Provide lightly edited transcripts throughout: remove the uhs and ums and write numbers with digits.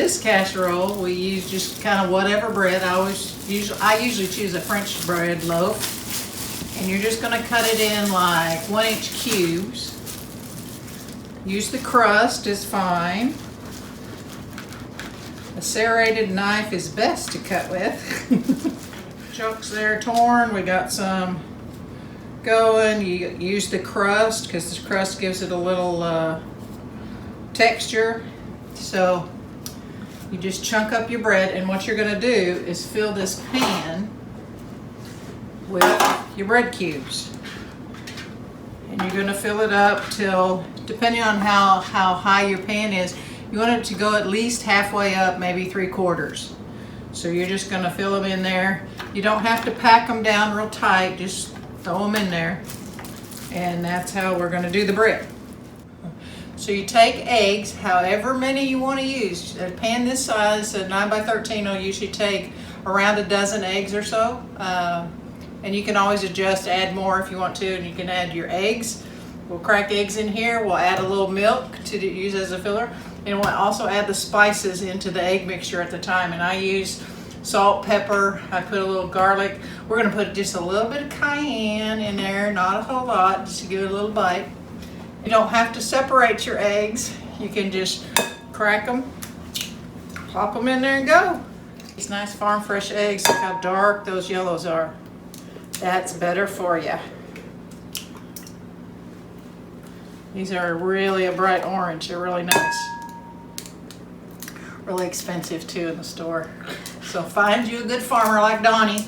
this casserole, we use just kind of whatever bread. I usually choose a French bread loaf, and you're just going to cut it in like 1-inch cubes. Use the crust is fine. A serrated knife is best to cut with. Chunks there torn. We got some going. You use the crust because the crust gives it a little texture. So you just chunk up your bread, and what you're going to do is fill this pan with your bread cubes. And you're going to fill it up till, depending on how high your pan is, you want it to go at least halfway up, maybe 3/4. So you're just going to fill them in there. You don't have to pack them down real tight, just throw them in there. And that's how we're going to do the bread. So you take eggs, however many you want to use. A pan this size, a 9x13, will usually take around a dozen eggs or so. And you can always adjust, add more if you want to, and you can add your eggs. We'll crack eggs in here. We'll add a little milk to use as a filler. And we'll also add the spices into the egg mixture at the time. And I use salt, pepper, I put a little garlic. We're going to put just a little bit of cayenne in there, not a whole lot, just to give it a little bite. You don't have to separate your eggs. You can just crack them, plop them in there and go. These nice farm fresh eggs, look how dark those yellows are. That's better for you. These are really a bright orange. They're really nice. Really expensive too in the store. So find you a good farmer like Donnie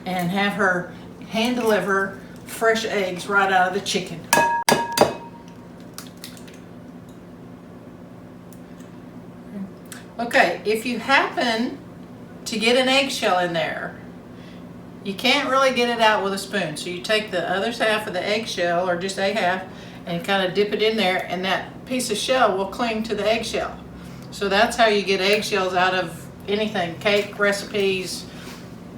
and have her hand deliver fresh eggs right out of the chicken. Okay, if you happen to get an eggshell in there, you can't really get it out with a spoon. So you take the other half of the eggshell, or just a half, and kind of dip it in there, and that piece of shell will cling to the eggshell. So that's how you get eggshells out of anything, cake recipes,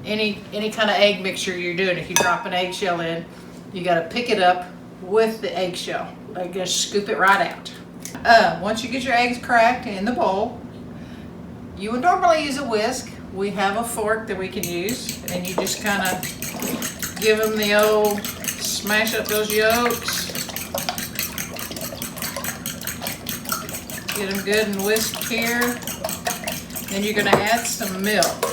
any kind of egg mixture you're doing. If you drop an eggshell in, you got to pick it up with the eggshell. Like, just scoop it right out. Once you get your eggs cracked in the bowl, you would normally use a whisk. We have a fork that we can use, and you just kind of give them the old smash up those yolks. Get them good and whisked here. Then you're going to add some milk.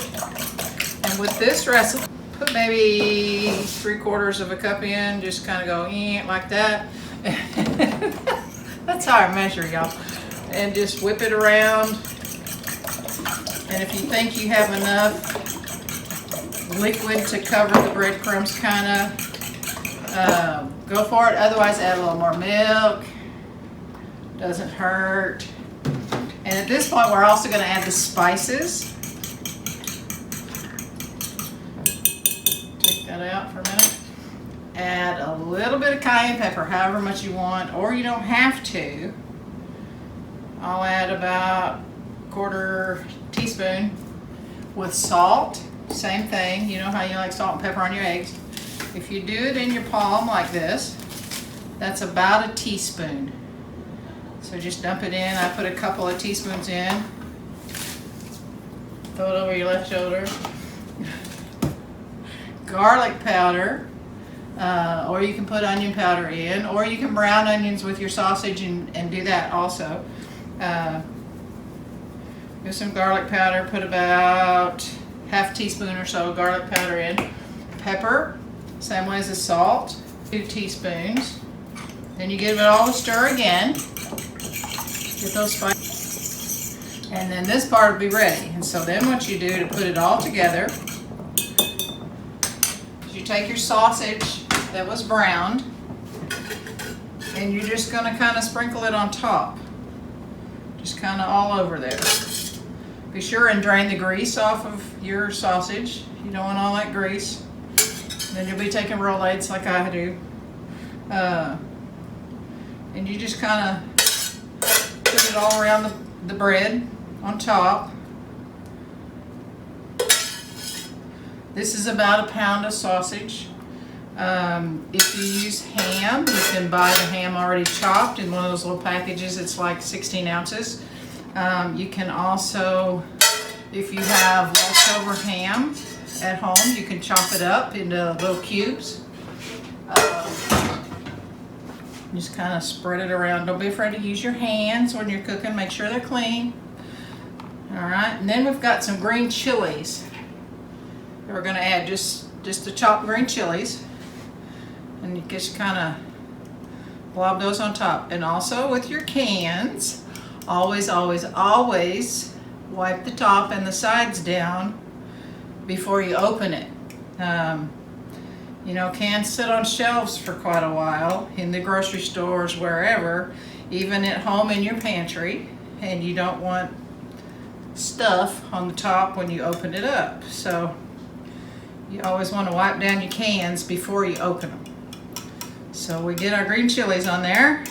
And with this recipe, put maybe 3/4 of a cup in. Just kind of go like that. That's how I measure, y'all. And just whip it around. And if you think you have enough liquid to cover the breadcrumbs, kind of, go for it. Otherwise, add a little more milk. Doesn't hurt. And at this point, we're also going to add the spices. Take that out for a minute. Add a little bit of cayenne pepper, however much you want, or you don't have to. I'll add about 1/4 teaspoon with salt. Same thing. You know how you like salt and pepper on your eggs. If you do it in your palm like this, that's about a teaspoon. So just dump it in. I put a couple of teaspoons in. Throw it over your left shoulder. Garlic powder, or you can put onion powder in, or you can brown onions with your sausage and do that also. Give some garlic powder, put about half teaspoon or so garlic powder in. Pepper, same way as the salt, 2 teaspoons. Then you give it all a stir again. Get those spices. And then this part will be ready. And so then what you do to put it all together is you take your sausage that was browned, and you're just going to kind of sprinkle it on top. Just kind of all over there. Be sure and drain the grease off of your sausage. You don't want all that grease. Then you'll be taking rollades like I do. And you just kind of put it all around the bread on top. This is about 1 pound of sausage. If you use ham, you can buy the ham already chopped in one of those little packages. It's like 16 ounces. You can also, if you have leftover ham at home, you can chop it up into little cubes. Just kind of spread it around. Don't be afraid to use your hands when you're cooking. Make sure they're clean. Alright, and then we've got some green chilies. We're going to add just the chopped green chilies. And you just kind of blob those on top. And also with your cans, always wipe the top and the sides down before you open it. You know, cans sit on shelves for quite a while in the grocery stores, wherever, even at home in your pantry, and you don't want stuff on the top when you open it up. So you always want to wipe down your cans before you open them. So we get our green chilies on there,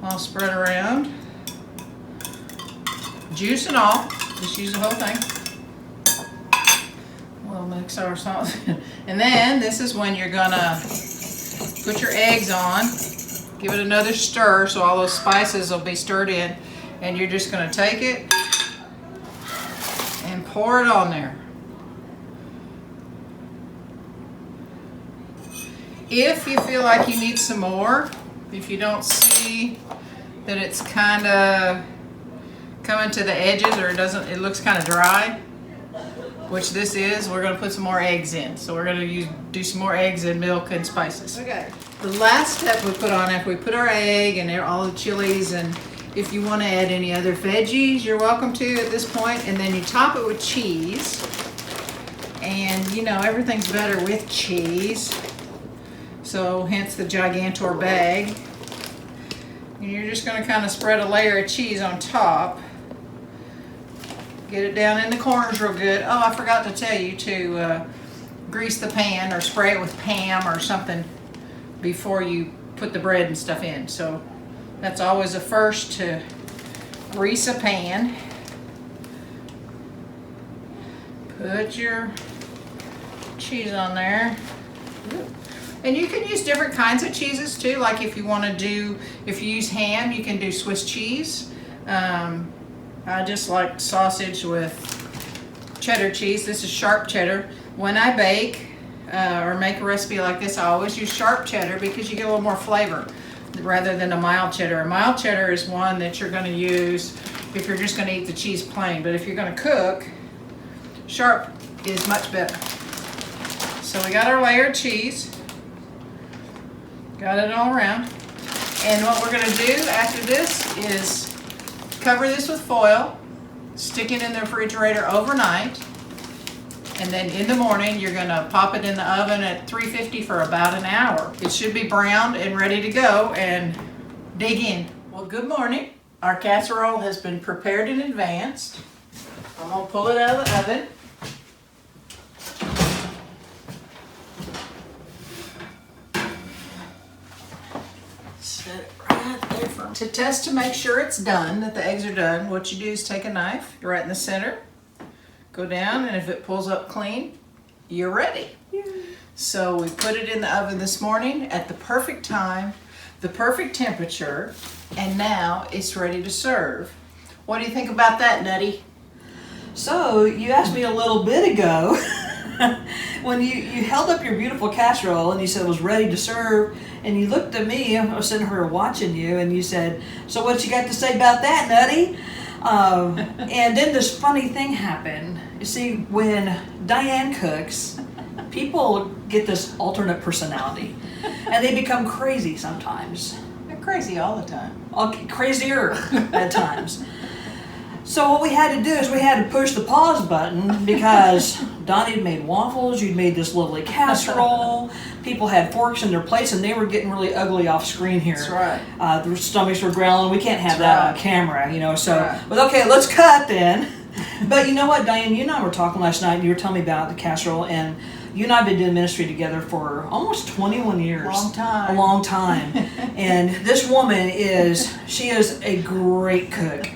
all spread around, juice and all, just use the whole thing. We'll mix our sauce. And then this is when you're gonna put your eggs on, give it another stir so all those spices will be stirred in, and you're just gonna take it and pour it on there. If you feel like you need some more, if you don't see that it's kind of coming to the edges, or it looks kind of dry, which this is, we're going to put some more eggs in. So we're going to do some more eggs and milk and spices. Okay. The last step we put on after we put our egg and all the chilies, and if you want to add any other veggies, you're welcome to at this point, and then you top it with cheese. And you know, everything's better with cheese. So hence the Gigantor bag. And you're just going to kind of spread a layer of cheese on top. Get it down in the corners real good. Oh, I forgot to tell you to grease the pan or spray it with Pam or something before you put the bread and stuff in. So that's always a first, to grease a pan. Put your cheese on there. And you can use different kinds of cheeses too. Like if you want to do, if you use ham, you can do Swiss cheese. I just like sausage with cheddar cheese. This is sharp cheddar. When I bake or make a recipe like this, I always use sharp cheddar because you get a little more flavor rather than a mild cheddar. A mild cheddar is one that you're going to use if you're just going to eat the cheese plain. But if you're going to cook, sharp is much better. So we got our layer of cheese. Got it all around. And what we're going to do after this is cover this with foil, stick it in the refrigerator overnight, and then in the morning you're going to pop it in the oven at 350 for about an hour. It should be browned and ready to go, and dig in. Well, good morning. Our casserole has been prepared in advance. I'm going to pull it out of the oven. Set it right there. To test to make sure it's done, that the eggs are done, what you do is take a knife, right in the center, go down, and if it pulls up clean, you're ready. Yeah. So we put it in the oven this morning at the perfect time, the perfect temperature, and now it's ready to serve. What do you think about that, Nutty? So you asked me a little bit ago when you held up your beautiful casserole and you said it was ready to serve, and you looked at me, I was sitting here watching you, and you said, so what you got to say about that, Nutty? And then this funny thing happened. You see, when Diane cooks, people get this alternate personality, and they become crazy sometimes. They're crazy all the time. Crazier at times. So what we had to do is we had to push the pause button because Donnie had made waffles, you'd made this lovely casserole, people had forks in their plates, and they were getting really ugly off screen here. That's right. Their stomachs were growling. We can't have that on camera, you know. So, right. But okay, let's cut then. But you know what, Diane, you and I were talking last night, and you were telling me about the casserole, and you and I have been doing ministry together for almost 21 years. Long time. A long time. And this woman she is a great cook.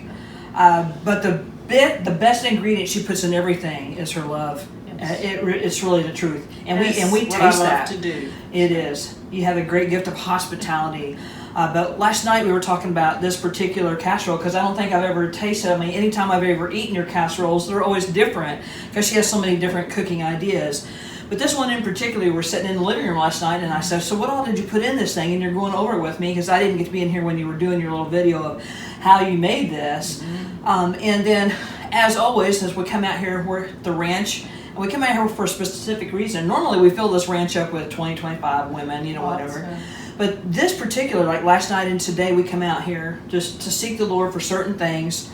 But the best ingredient she puts in everything is her love. Yeah. It's really the truth, and It's we what taste I love that. to do. It is. You have a great gift of hospitality. But last night we were talking about this particular casserole because I don't think I've ever tasted. I mean, anytime I've ever eaten your casseroles, they're always different because she has so many different cooking ideas. But this one in particular, we were sitting in the living room last night, and I said, "So what all did you put in this thing?" And you're going over it with me because I didn't get to be in here when you were doing your little video of how you made this. And then, as always, as we come out here, we're at the ranch. We come out here for a specific reason. Normally we fill this ranch up with 20, 25 women, whatever. But this particular, like last night and today, we come out here just to seek the Lord for certain things.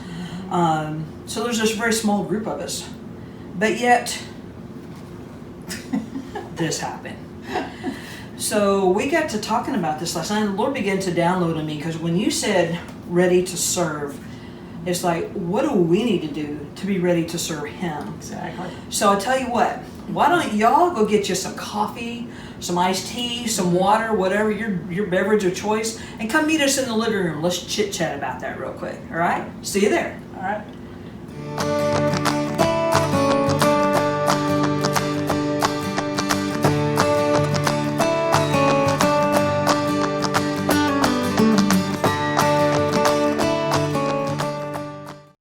So there's this very small group of us. But yet, this happened. So we got to talking about this last night, and the Lord began to download on me, because when you said ready to serve, it's like, what do we need to do to be ready to serve Him? Exactly. So I tell you what, why don't y'all go get you some coffee, some iced tea, some water, whatever your beverage of choice, and come meet us in the living room. Let's chit chat about that real quick. All right? See you there. All right.